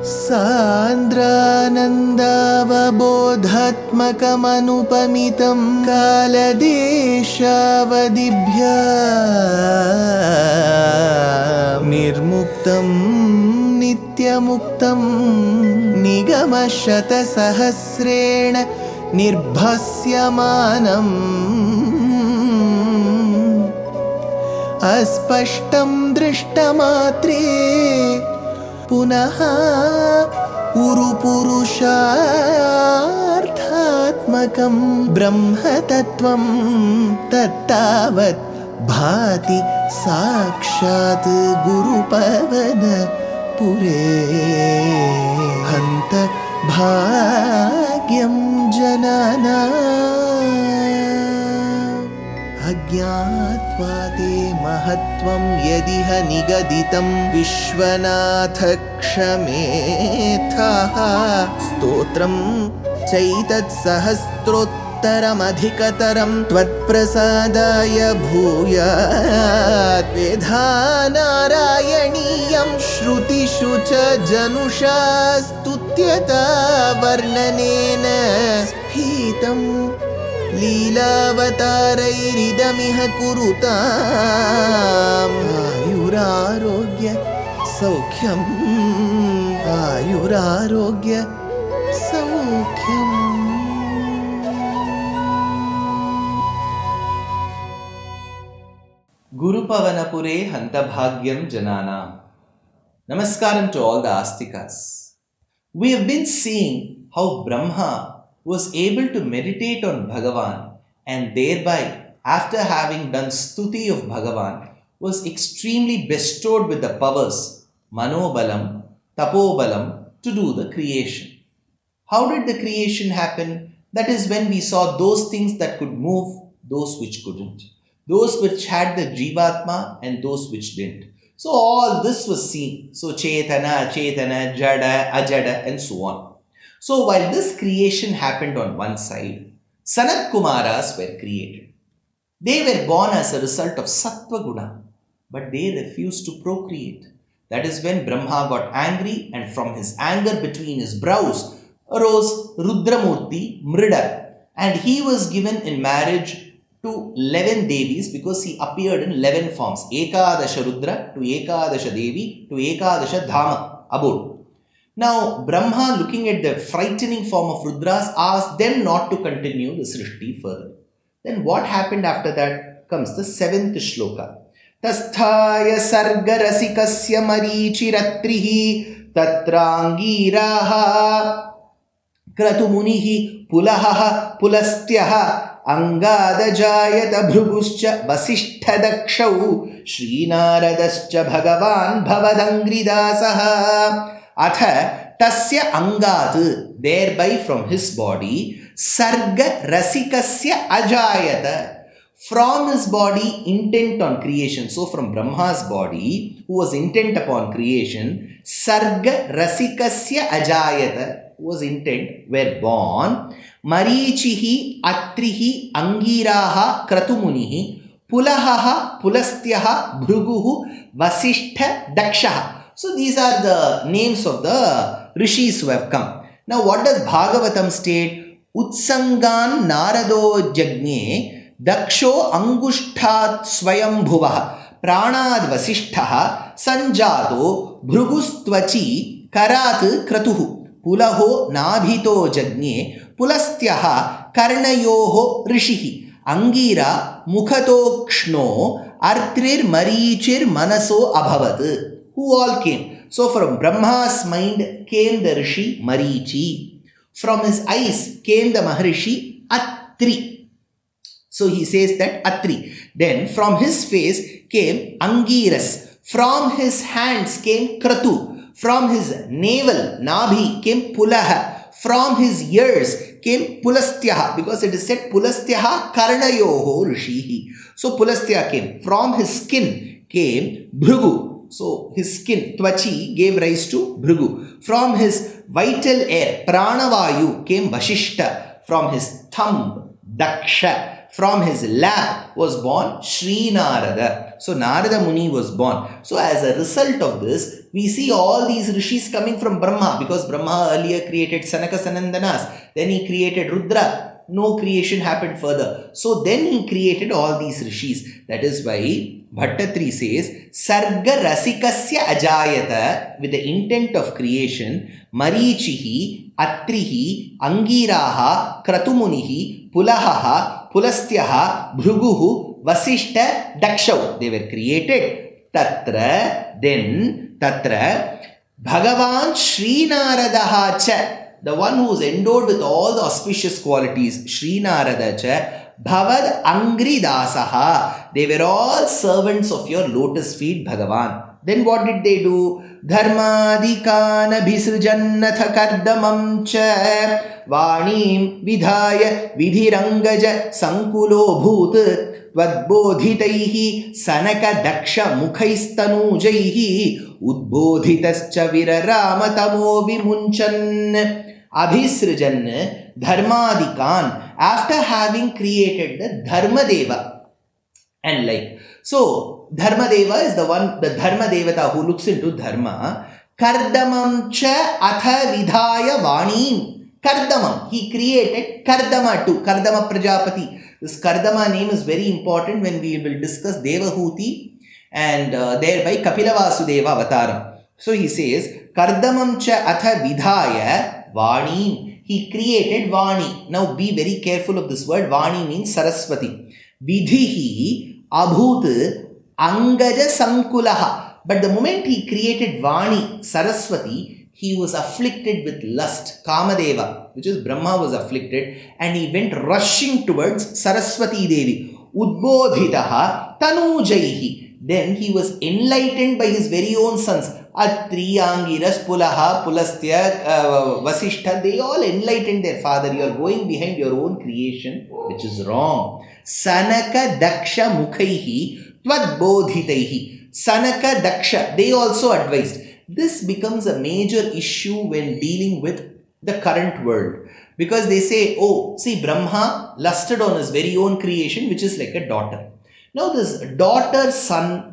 सान्द्रानन्दावबोधात्मकमनुपमितं कालदेशावदिभ्या निर्मुक्तं नित्यमुक्तं निगमशतसहस्रेण निर्भास्यमानम् अस्पष्टं दृष्टमात्रे पुनः उरुपुरुषार्थात्मकं ब्रह्मतत्त्वं तत्तावत् भाति साक्षात् गुरुपवनपुरे हन्त भाग्यं जनानाम् अज्ञात्वा ते महत्त्वं यदिह निगदितं विश्वनाथ क्षमेथः स्तोत्रं चैतत्सहस्रोत्तरमधिकतरं त्वत्प्रसादाय भूयात् वेधा नारायणीयं श्रुतिषु च जनुषा स्तुत्यता वर्णनेन स्फीतम् लीलावतारैरिदमिह कुरुताम् आयुरारोग्य सौख्यम् आयुरारोग्य सौख्यम्. Gurupavanapure Hantabhagyam Jananam. Namaskaram to all the Astikas. We have been seeing how Brahma was able to meditate on Bhagavan and thereby, after having done stuti of Bhagavan, was extremely bestowed with the powers, Manobalam, Tapobalam, to do the creation. How did the creation happen? That is when we saw those things that could move, those which couldn't. Those which had the Jivatma and those which didn't. So all this was seen. So Chetana, Jada, Ajada and so on. So while this creation happened on one side, Sanat Kumaras were created. They were born as a result of Sattva Guna, but they refused to procreate. That is when Brahma got angry, and from his anger between his brows arose Rudramurti Mrida, and he was given in marriage to 11 Devis because he appeared in 11 forms. Ekadasha Rudra to Ekadasha Devi to Ekadasha Dhama abode. Now, Brahma, looking at the frightening form of Rudras, asked them not to continue the Srishti further. Then what happened after that comes the 7th Shloka. Tasthaya sargarasikasya marichiratrihi tatrangiraha kratumunihi pulahaha pulastyaha angadajayata bhruguscha vasishtha dakshau Shrīnāradascha bhagavan bhavadangridasaha. Atha tasya angat, thereby from his body, sarga rasikasya ajayata, from his body intent on creation. So from Brahma's body, who was intent upon creation, sarga rasikasya ajayata, who was intent, were born, marichihi atrihi angiraha kratumunihi pulahaha pulastyaha bhruguhu vasishtha dakshaha. So these are the names of the Rishis who have come. Now what does Bhagavatam state? Utsangan narado jagne daksho angushtat swayambhuvaha pranad vasishthaha sanjato bhrugustvachi karat kratuhu pulaho nabhito jagne pulastyaha karnayoho rishihi angira mukhatokshno artrir marichir manaso abhavat. Who all came? So from Brahma's mind came the Rishi Marichi. From his eyes came the Maharishi Atri. So he says that Atri. Then from his face came Angiras. From his hands came Kratu. From his navel, Nabhi, came Pulaha. From his ears came Pulastyaha. Because it is said Pulastyaha Karnayoho Rishihi. So Pulastyaha came. From his skin came Bhrugu. So his skin, Tvachi, gave rise to Bhrigu. From his vital air, Pranavayu, came Vashishta. From his thumb, Daksha. From his lap was born Sri Narada. So Narada Muni was born. So as a result of this, We see all these Rishis coming from Brahma, because Brahma earlier created Sanaka Sanandanas, then he created Rudra. No creation happened further. So then he created all these Rishis. That is why Bhaṭṭatiri says, Sarga Rasikasya Ajayata, with the intent of creation, Marichihi, Atrihi, Angiraha, Kratumunihi, Pulahaha, Pulastyaha, Bhruguhu, Vasishta, Dakshau. They were created. Tatra, then, Tatra, Bhagavan Śrīnārāyaṇīyam cha. The one who is endowed with all the auspicious qualities, Śrī Nārāyaṇa cha, Bhavad Angri Dasaha. They were all servants of your lotus feet, Bhagavan. Then what did they do? Dharmadikana bhisrujannatha kardamam cha, Vanim vidhaya vidhirangaja sankulo bhut, Vadbodhitaihi sanaka daksha mukhaistanujaihi, Udbodhitascha viraramatamu vimunchan. Abhisrijan Dharmadikan, after having created the Dharmadeva. And like, so Dharmadeva is the one, the Dharma Devata who looks into Dharma. Kardamam cha atha vidhaya vanim. Kardamam, he created Kardama too, Kardama Prajapati. This Kardama name is very important when we will discuss Devahuti and thereby Kapila Vasudeva Avataram. So he says, Kardamam cha atha vidhaya Vani. He created Vani. Now be very careful of this word. Vani means sarasvati. Vidhihi abhut angaja sankulaha. But the moment he created Vani, sarasvati, he was afflicted with lust. Kamadeva, which is Brahma, was afflicted, and he went rushing towards Saraswati Devi. Udbodhitaha tanujaihi. Then he was enlightened by his very own sons. Atri, Angiras, Pulaha, Pulastya, Vasishtha, they all enlightened their father. You are going behind your own creation, which is wrong. Sanaka Daksha Mukhaihi Tvad-bodhitaihi. Sanaka Daksha, they also advised. This becomes a major issue when dealing with the current world. Because they say, oh, see, Brahma lusted on his very own creation, which is like a daughter. Now this daughter-son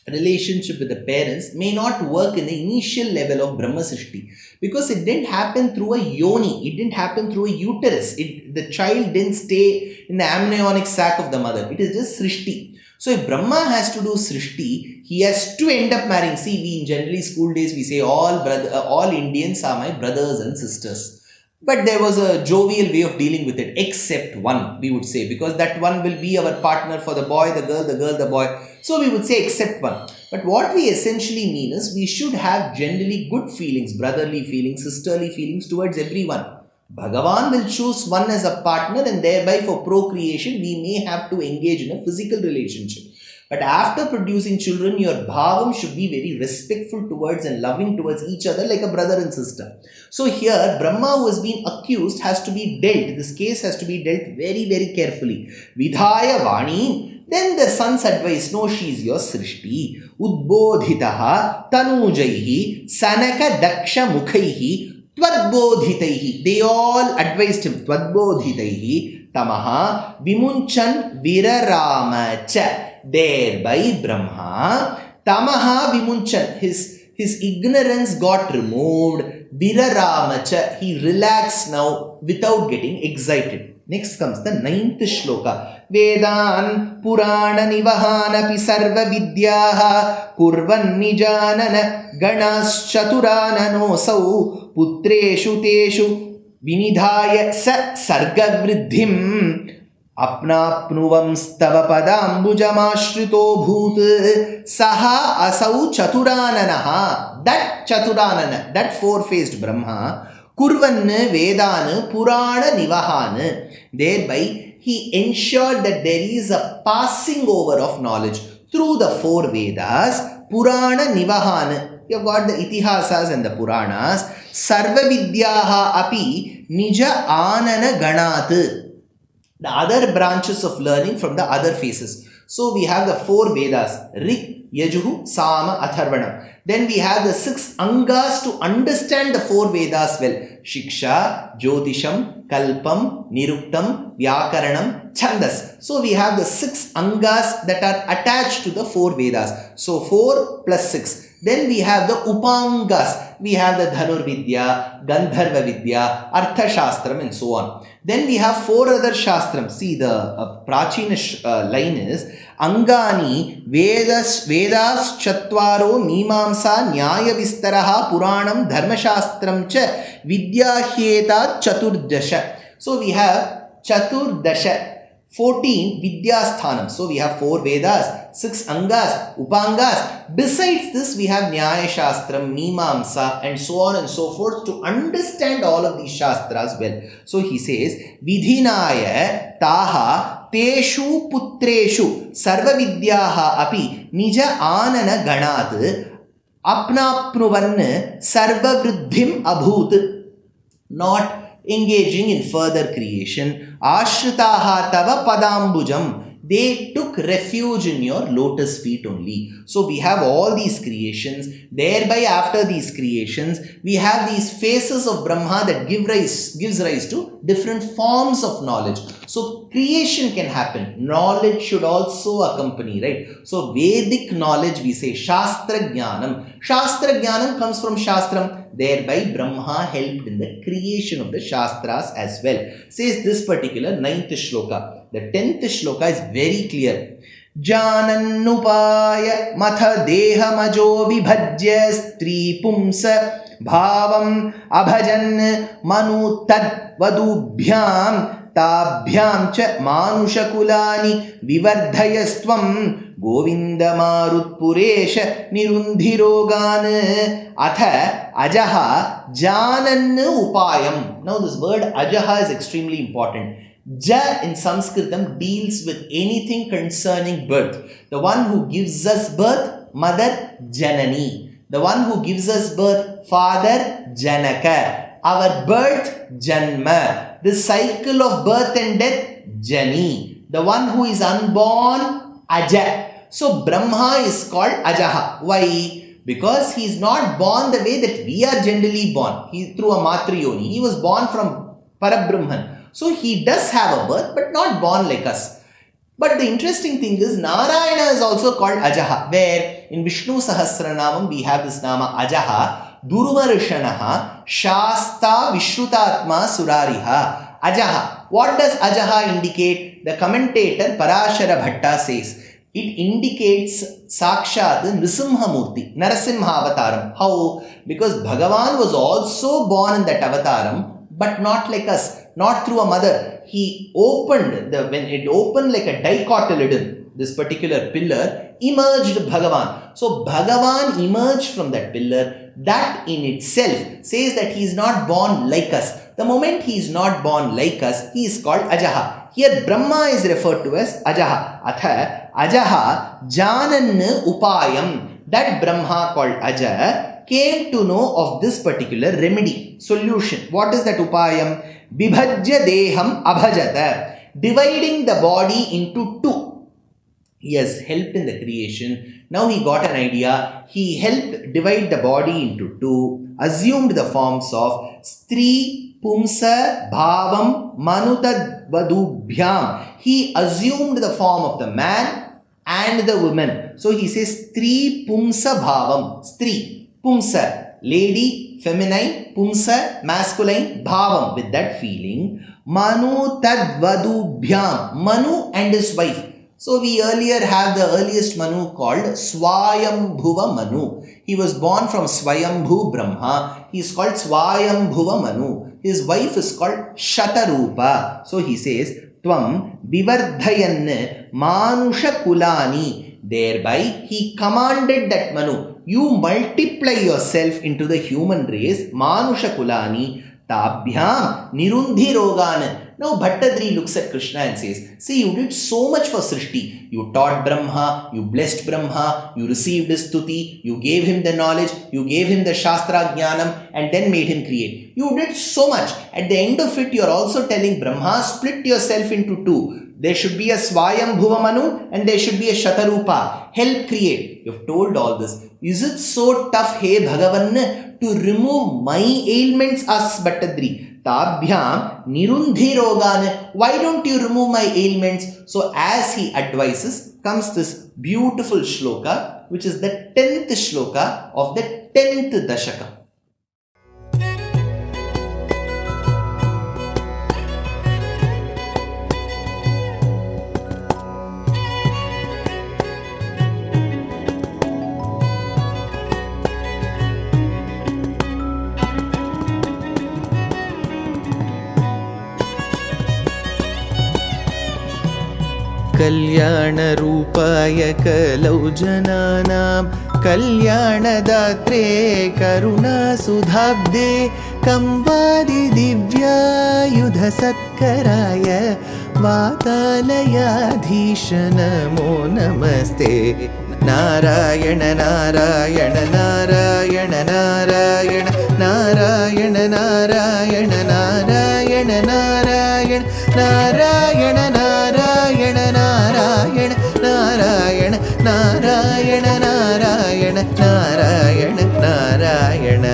relationship with the parents may not work in the initial level of Brahma Srishti, because it didn't happen through a yoni, it didn't happen through a uterus, the child didn't stay in the amniotic sac of the mother, it is just Srishti. So if Brahma has to do Srishti, he has to end up marrying. See, we in generally school days, we say all Indians are my brothers and sisters. But there was a jovial way of dealing with it, except one, we would say, because that one will be our partner for the boy, the girl, the boy. So we would say except one. But what we essentially mean is we should have generally good feelings, brotherly feelings, sisterly feelings towards everyone. Bhagavan will choose one as a partner, and thereby for procreation we may have to engage in a physical relationship. But after producing children, your bhavam should be very respectful towards and loving towards each other like a brother and sister. So here, Brahma who has been accused has to be dealt. This case has to be dealt very, very carefully. Vidhaya Vani. Then the sons advise, no, she is your Srishti. Udbodhitaha tanujaihi sanaka daksha mukhaihi tvad-bodhitaihi. They all advised him. Tvad-bodhitaihi tamaha vimunchan viraramacha. Thereby Brahma, tamaha vimunchan, his ignorance got removed, viraramacha, he relaxed now without getting excited. Next comes the 9th shloka. Vedan Purana Nivahanapi Sarva Vidyaha Kurvan Nijanana Ganas Chaturanano Putreshu Teshu Vinidhaya Sa Sarga Vriddhim Apnapnuvam stava padambujamashtrito bhut saha asau chaturananaha. That chaturanana, that four-faced Brahma, kurvan vedan purana nivahan. Thereby he ensured that there is a passing over of knowledge through the four Vedas. Purana nivahan. You have got the itihasas and the Puranas. Sarva vidyaha api nija anana ganat. The other branches of learning from the other phases. So we have the four Vedas, Rik, Yajuhu, Sama, Atharvana. Then we have the 6 Angas to understand the four Vedas well. Shiksha, Jyotisham, Kalpam, Niruktam, Vyakaranam, Chandas. So we have the 6 Angas that are attached to the four Vedas. So 4 plus 6. Then we have the Upangas. We have the Dhanurvidya, Gandharva Vidya, Artha Shastram and so on. Then we have 4 other Shastrams. See, the Prachina line is Angani Vedas Chatvaro Mimamsa Nyaya Vistaraha Puranam Dharma Shastram Cha Vidyahyeta Chaturdasha. So we have Chaturdasha. 14 Vidyasthanam. So we have 4 Vedas, 6 Angas, Upangas. Besides this, we have Nyaya Shastram, Mimamsa, and so on and so forth to understand all of these Shastras well. So he says, Vidhinaya Taha Teshu Putreshu Sarva Vidyaha Api Nija Anana Ganat Apnapnuvan Sarva Vriddhim Abhut. Not engaging in further creation. Ashritaha tava padambujam. They took refuge in your lotus feet only. So we have all these creations. Thereby after these creations, we have these faces of Brahma that gives rise to different forms of knowledge. So creation can happen. Knowledge should also accompany, right? So Vedic knowledge, we say Shastra Jnanam. Shastra Jnanam comes from Shastram. Thereby Brahma helped in the creation of the Shastras as well. Says this particular 9th shloka. The 10th shloka is very clear. Janannupaya matha dehamajo vibhajya stri pumsa bhavam abhajan manu tad vadubhyam tabhyam cha manushakulani vivardhayastvam govinda marutpuresha nirundhirogan atha ajaha janannu upayam. Now this word ajaha is extremely important. Ja in Sanskritam deals with anything concerning birth. The one who gives us birth, mother Janani. The one who gives us birth, father Janaka. Our birth, Janma. The cycle of birth and death, Jani. The one who is unborn, Aja. So Brahma is called Ajaha. Why? Because he is not born the way that we are generally born. He through a matriyoni. He was born from Parabrahman. So he does have a birth, but not born like us. But the interesting thing is, Narayana is also called Ajaha, where in Vishnu Sahasranamam we have this nama Ajaha, Durvarishanaha, Shasta Vishrutatma Surariha. Ajaha. What does Ajaha indicate? The commentator Parashara Bhatta says, it indicates Sakshat Nrisimhamurti, Narasimha Avataram. How? Because Bhagavan was also born in that Avataram, but not like us. Not through a mother. He opened, when it opened like a dicotyledon, this particular pillar, emerged Bhagavan. So Bhagavan emerged from that pillar. That in itself says that he is not born like us. The moment he is not born like us, he is called Ajaha. Here Brahma is referred to as Ajaha. Atha Ajaha Janan Upayam. That Brahma called Aja came to know of this particular remedy, solution. What is that Upayam? Vibhajya deham abhajata. Dividing the body into 2. He has helped in the creation. Now he got an idea. He helped divide the body into 2. Assumed the forms of Stri, Pumsa, Bhavam, Manutad Vadubhyam. He assumed the form of the man and the woman. So he says Stri, Pumsa, Bhavam. Stri, Pumsa, lady, feminine, Pumsa, masculine, Bhavam, with that feeling. Manu tad vadubhyam. Manu and his wife. So we earlier have the earliest Manu called Swayambhuva Manu. He was born from Swayambhu Brahma. He is called Swayambhuva Manu. His wife is called Shatarupa. So he says, Tvam Vivardhayan Manusha Kulani. Thereby he commanded that Manu, you multiply yourself into the human race, Manusha Kulani, Tabhyam Nirundi Rogan. Now Bhaṭṭatiri looks at Krishna and says, see, you did so much for Srishti. You taught Brahma, you blessed Brahma, you received his stuti, you gave him the knowledge, you gave him the Shastra Jnanam and then made him create. You did so much. At the end of it, you are also telling Brahma, split yourself into 2. There should be a Swayambhuva Manu and there should be a Shatarupa. Help create. You have told all this. Is it so tough, hey Bhagavan, to remove my ailments? Asks Bhaṭṭatiri. Tabhyam Nirundi Rogan. Why don't you remove my ailments? So as he advises, comes this beautiful shloka. which is the 10th shloka of the 10th Dashakam. कल्याणरूपाय कलौ जनानां कल्याणदात्रे करुणासुधाब्दे कंवादिदिव्यायुधसत्कराय वातालयाधीश नमो नमस्ते नारायण नारायण नारायण नारायण नारायण नारायण नारायण नारायण नारायण नारायण नारायण नारायण नारायण नारायण नारायण नारायण